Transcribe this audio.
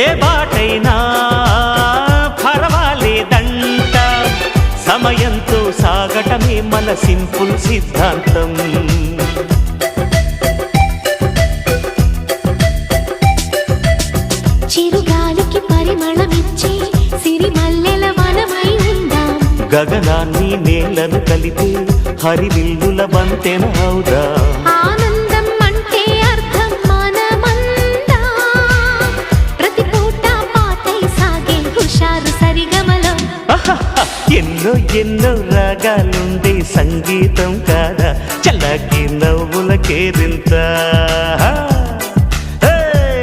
ఏ బాటైనా పర్వాలేదంట, సమయంతో సాగటమే మన సింపుల్ సిద్ధాంతం. చిరుగాలికి పరిమళమిచ్చే సిరిమల్లెల వనమై ఉందాం, గగనాన్ని నేలను కలిపే హరివిల్లుల బంతెన అవుదాం. ఆనందం అంటే అర్థం మనమందా, ప్రతి పూట పాతై సాగే హుషారు సరిగమలో. ఎన్నో ఎన్నో రాగాలుండే సంగీతం కాదా, చల్లకి నవ్వుల కేరింత.